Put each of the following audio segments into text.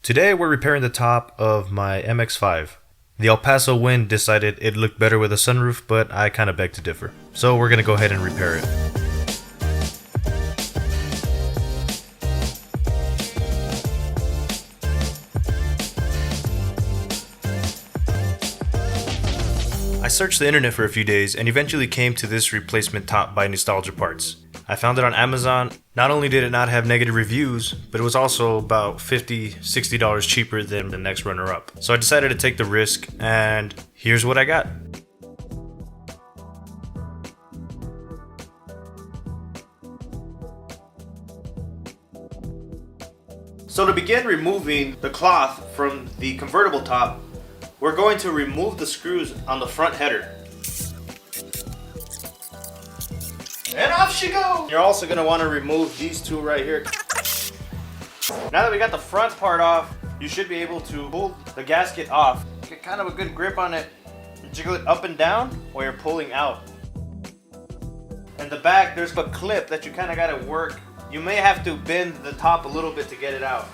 Today we're repairing the top of my MX-5. The El Paso wind decided it looked better with a sunroof, but I kinda beg to differ. So we're gonna go ahead and repair it. I searched the internet for a few days and eventually came to this replacement top by Nostalgia Parts. I found it on Amazon. Not only did it not have negative reviews, but it was also about $50, $60 cheaper than the next runner-up. So I decided to take the risk, and here's what I got. So to begin removing the cloth from the convertible top, we're going to remove the screws on the front header. And off she goes! You're also going to want to remove these two right here. Now that we got the front part off, you should be able to pull the gasket off. Get kind of a good grip on it. Jiggle it up and down while you're pulling out. In the back, there's a clip that you kind of got to work. You may have to bend the top a little bit to get it out.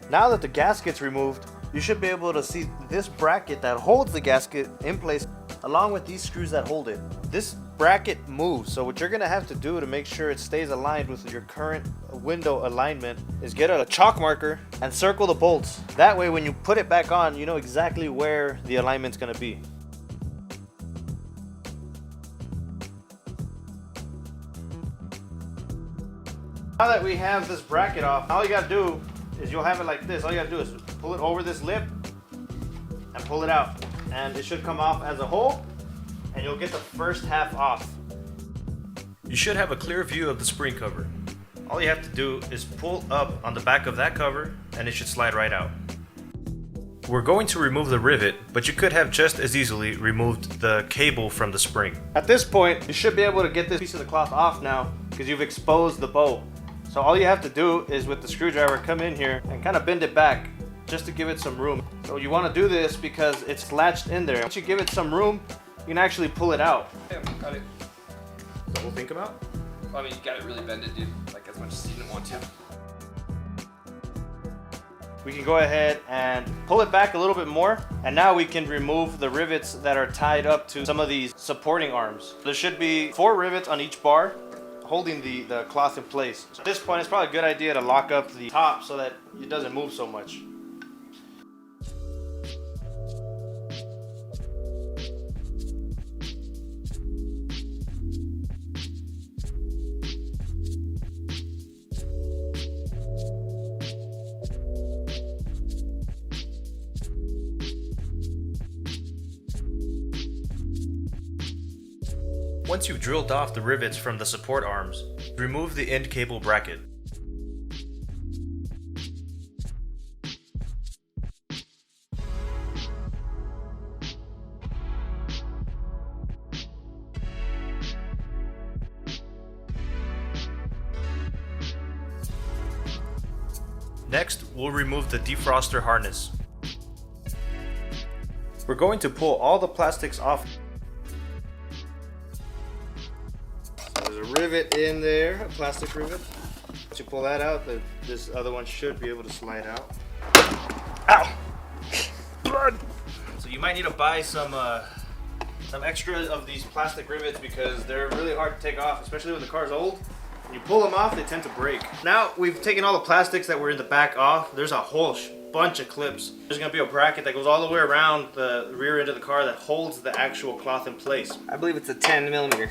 Now that the gasket's removed, you should be able to see this bracket that holds the gasket in place along with these screws that hold it. This bracket moves, so what you're gonna have to do to make sure it stays aligned with your current window alignment is get a chalk marker and circle the bolts. That way when you put it back on, you know exactly where the alignment's gonna be. Now that we have this bracket off, all you gotta do is you'll have it like this. All you gotta do is pull it over this lip and pull it out. And it should come off as a whole, and you'll get the first half off. You should have a clear view of the spring cover. All you have to do is pull up on the back of that cover, and it should slide right out. We're going to remove the rivet, but you could have just as easily removed the cable from the spring. At this point, you should be able to get this piece of the cloth off now, because you've exposed the bolt. So all you have to do is with the screwdriver come in here and kind of bend it back just to give it some room. So you want to do this because it's latched in there. Once you give it some room, you can actually pull it out. Yeah, got it. Is that what we'll think about? Well, I mean, you gotta really bend it, dude. Like as much as you didn't want to. We can go ahead and pull it back a little bit more. And now we can remove the rivets that are tied up to some of these supporting arms. There should be 4 rivets on each bar holding the cloth in place. So at this point, it's probably a good idea to lock up the top so that it doesn't move so much. Once you've drilled off the rivets from the support arms, remove the end cable bracket. Next, we'll remove the defroster harness. We're going to pull all the plastics off. There's a rivet in there, a plastic rivet. Once you pull that out, this other one should be able to slide out. Ow! Blood! So you might need to buy some extra of these plastic rivets because they're really hard to take off, especially when the car's old. When you pull them off, they tend to break. Now we've taken all the plastics that were in the back off. There's a whole bunch of clips. There's gonna be a bracket that goes all the way around the rear end of the car that holds the actual cloth in place. I believe it's a 10 millimeter.